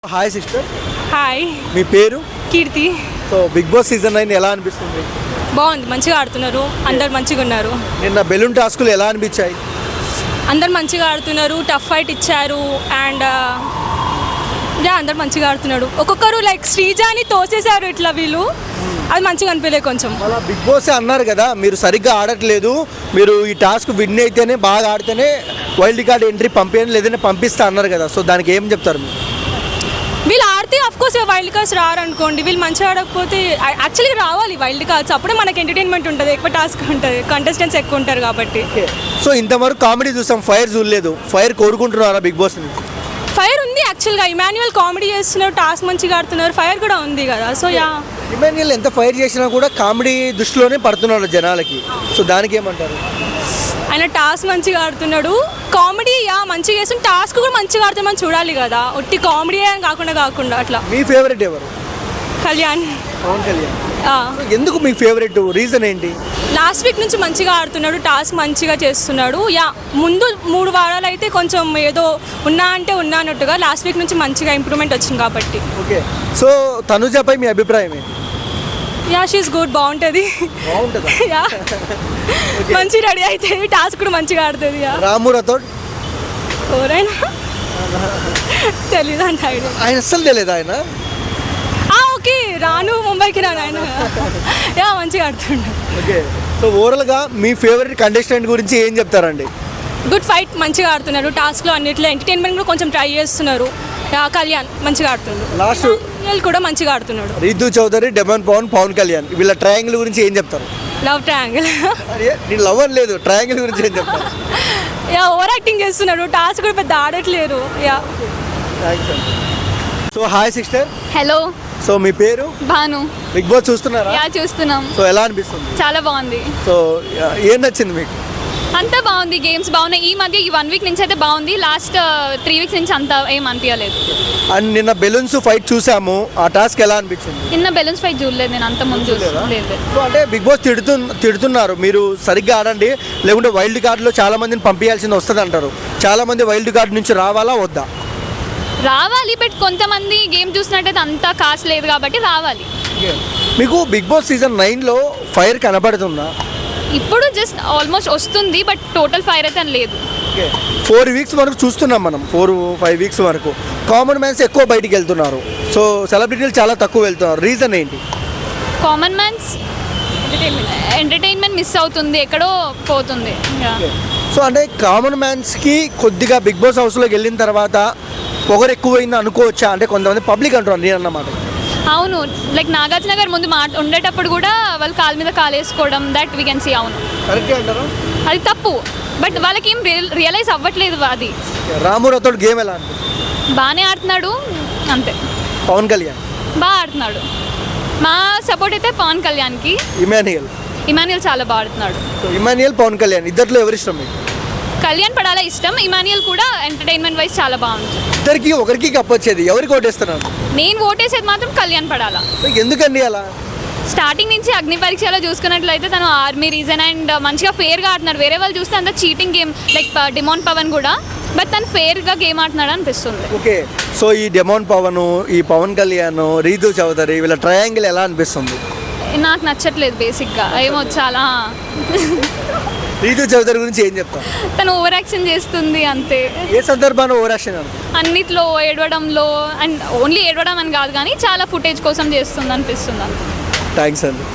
Hi sister, hi, మీ పేరు? కీర్తి. So big boss season 9 ఎలా అనిపిస్తుంది? బాగుంది, మంచిగా ఆడుతున్నారు, అందరు మంచిగా ఉన్నారు. నిన్న బెలూన్ టాస్కులు ఎలా అనిపించాయి? అందరు మంచిగా ఆడుతున్నారు, టఫ్ ఫైట్ ఇచ్చారు అండ్ అందరు మంచిగా ఆడుతున్నాడు. ఒక్కొక్కరు లైక్ శ్రీజాని తోసేశారు ఇట్లా వీళ్ళు, అది మంచిగా అనిపించలేదు కొంచెం. అలా బిగ్ బాస్ అన్నారు కదా, మీరు సరిగ్గా ఆడట్లేదు, మీరు ఈ టాస్క్ విన్ అయితేనే బాగా ఆడితేనే వైల్డ్ కార్డ్ ఎంట్రీ పంపించండి లేదంటే పంపిస్తా అన్నారు కదా, సో దానికి ఏం చెప్తారు మీరు? వీళ్ళు ఆడితే అఫ్కోర్స్ వైల్డ్ కార్డ్స్ రారనుకోండి, వీళ్ళు మంచిగా ఆడకపోతే యాక్చువల్గా రావాలి వైల్డ్ కార్డ్స్, అప్పుడే మనకి ఎంటర్టైన్మెంట్ ఉంటుంది, ఎక్కువ టాస్క్ ఉంటుంది, కంటెస్టెంట్స్ ఎక్కువ ఉంటారు కాబట్టి. సో ఇంతవరకు కామెడీ చూసాం, ఫైర్ చూడలేదు. ఫైర్ కోరుకుంటున్నారా బిగ్ బాస్ నుంచి? ఫైర్ ఉంది యాక్చువల్గా, ఇమాన్యుయల్ కామెడీ చేస్తున్నారు, టాస్క్ మంచిగా ఆడుతున్నారు, ఫైర్ కూడా ఉంది కదా. సో ఇమాన్యుయల్ ఎంత ఫైర్ చేసినా కూడా కామెడీ దృష్టిలోనే పడుతున్నాడు జనాలకి, సో దానికి ఏమంటారు? ఆయన టాస్క్ మంచిగా ఆడుతున్నాడు, కామెడీ మంచిగా చేస్తుంది, టాస్క్ కూడా మంచిగా ఆడుతున్నామని చూడాలి కదా, ఒట్టి కామెడీ కాకుండా అట్లా. మీ ఫేవరెట్ ఎవరు? కళ్యాణ్. పవన్ కళ్యాణ్. ఎందుకు మీ ఫేవరెట్, రీజన్ ఏంటి? లాస్ట్ వీక్ నుంచి మంచిగా ఆడుతున్నాడు, టాస్క్ మంచిగా చేస్తున్నాడు. ముందు 3 వారాలు అయితే కొంచెం ఏదో ఉన్నా అన్నట్టుగా, లాస్ట్ వీక్ నుంచి మంచిగా ఇంప్రూవ్మెంట్ వచ్చింది కాబట్టి. ఓకే, సో తనుజపై మీ అభిప్రాయం ఏంటి? షీఈస్ గుడ్, బాగుంటుంది. మంచి రెడీ అయితే టాస్క్ కూడా మంచిగా ఆడుతుంది. రాము రాథోడ్ ఎవరైనా తెలీదు అంట, ఐడియా. ఆయన అస్సలు తెలియదు ఆయన. ఓకే, రాను ముంబైకి రాను ఆయన మంచిగా ఆడుతుండు. ఓకే, సో ఓవరాల్గా మీ ఫేవరెట్ కంటెస్టెంట్ గురించి ఏం చెప్తారండి? గుడ్ ఫైట్, మంచిగా ఆడుతున్నారు, టాస్క్లో అన్నిట్లో ఎంటర్టైన్మెంట్ కూడా కొంచెం ట్రై చేస్తున్నారు. కళ్యాణ్ మంచిగా ఆడుతున్నాడు, లాస్ట్ కూడా మంచిగా ఆడుతున్నాడు. రీతు చౌదరి, డెమన్ పవన్ కళ్యాణ్, వీళ్ళ ట్రయాంగిల్ గురించి ఏం చెప్తారు? Love triangle. నేను లవ్ అని లేదు, ట్రయాంగిల్ గురించి ఏం చెప్తారు? ఓవర్ యాక్టింగ్ చేస్తున్నాడు, టాస్క్ కూడా పెద్ద ఆడట్లేరు. So hi sister. Hello. So మీ పేరు? భాను. బిగ్ బాస్ చూస్తున్నారా? చూస్తున్నాం. సో ఎలా అనిపిస్తుంది? చాలా బాగుంది. సో ఏం నచ్చింది మీకు? అంతా బాగుంది, గేమ్స్ బాగున్నాయి. ఈ మధ్య ఈ 1 వీక్ నుంచి అయితే బాగుంది, లాస్ట్ 3 వీక్స్ నుంచి అంత ఏం అనిపించలేదు. అండ్ నిన్న బెలూన్స్ ఫైట్ చూసాము, ఆ టాస్క్ ఎలా అనిపించింది? నిన్న బెలూన్స్ ఫైట్ చూడలేదు నేను, అంత ముందు చూడలేదు. సో అంటే బిగ్ బాస్ తిడుతున్నారు, మీరు సరిగ్గా ఆడండి లేకుంటే వైల్డ్ కార్డులో చాలా మందిని పంపించాల్సింది వస్తుంది అంటారు. చాలా మంది వైల్డ్ కార్డు నుంచి రావాలా వద్దా? రావాలి, బట్ కొంతమంది గేమ్ చూసినట్టయితే అంతా కాస్ట్ లేదు కాబట్టి రావాలి. మీకు బిగ్ బాస్ సీజన్ 9లో ఫైర్ కనపడుతుందా? ఇప్పుడు జస్ట్ ఆల్మోస్ట్ వస్తుంది, బట్ టోటల్ ఫైర్ అయితే అని లేదు. 4 వీక్స్ వరకు చూస్తున్నాం మనం, 4-5 వీక్స్ వరకు కామన్ మ్యాన్స్ ఎక్కువ బయటికి వెళ్తున్నారు, సో సెలబ్రిటీలు చాలా తక్కువ వెళ్తున్నారు. రీజన్ ఏంటి? కామన్ మ్యాన్స్ ఎంటర్టైన్మెంట్ మిస్ అవుతుంది, ఎక్కడో పోతుంది. సో అంటే కామన్ మ్యాన్స్కి కొద్దిగా బిగ్ బాస్ హౌస్లోకి వెళ్ళిన తర్వాత పొగరు ఎక్కువైంది అనుకోవచ్చా? అంటే కొంతమంది పబ్లిక్ అంటున్నారు, నేను అన్నమాట. అవును, లైక్ నాగార్జున గారు ముందు ఉండేటప్పుడు కూడా వాళ్ళు కాలు మీద కాలు వేసుకోవడం, దట్ వీ కెన్ సీ. అవును, కరెక్టే అంటారా? అది తప్పు, బట్ వాళ్ళకి ఏం రియలైజ్ అవ్వట్లేదు. అది రాము రాథోడ్ గేమ్ ఎలా అనిపిస్తుంది? బాగానే ఆడుతున్నాడు, అంతే. పవన్ కళ్యాణ్ బాగా ఆడుతున్నాడు, మా సపోర్ట్ అయితే పవన్ కళ్యాణ్కి. ఇమాన్యుయల్ చాలా బాగా ఆడుతున్నాడు. ఇమాన్యుయల్, పవన్ కళ్యాణ్ ఇద్దరిలో ఎవరు ఇష్టం మీకు? కళ్యాణ్ పడాలా ఇష్టం, ఇమాన్యుయల్ కూడా ఎంటర్టైన్మెంట్ వైజ్ చాలా బాగుంది. ఇద్దరికి ఒకరికి కప్ వచ్చేది, ఎవరికి ఓటేస్తున్నారు? నేను ఓటేసేది మాత్రం కళ్యాణ్ పడాలా. ఎందుకండి అలా? స్టార్టింగ్ నుంచి అగ్ని పరీక్షలో చూసుకున్నట్లయితే తను ఆర్మీ రీజన్ అండ్ మంచిగా ఫేర్గా ఆడుతున్నాడు. వేరే వాళ్ళు చూస్తే అంత చీటింగ్ గేమ్, లైక్ డిమాన్ పవన్ కూడా, బట్ తను ఫేర్గా గేమ్ ఆడుతున్నాడు అనిపిస్తుంది. ఓకే, సో ఈ డిమాన్ పవన్, ఈ పవన్ కళ్యాణ్, రీతు చౌదరి వీళ్ళ ట్రయాంగిల్ ఎలా అనిపిస్తుంది? నాకు నచ్చట్లేదు బేసిక్గా, ఏమో చాలా. రీతు చౌదరి గురించి ఏం చెప్తాను? తను ఓవర్ యాక్షన్ చేస్తుంది అంతే. ఏ సందర్భాన్ని ఓవర్ యాక్షన్? అన్నిట్లో ఏడవడంలో, అండ్ ఓన్లీ ఏడవడం అని కాదు కానీ చాలా ఫుటేజ్ కోసం చేస్తుంది అనిపిస్తుంది అంతే. థ్యాంక్స్ అండి.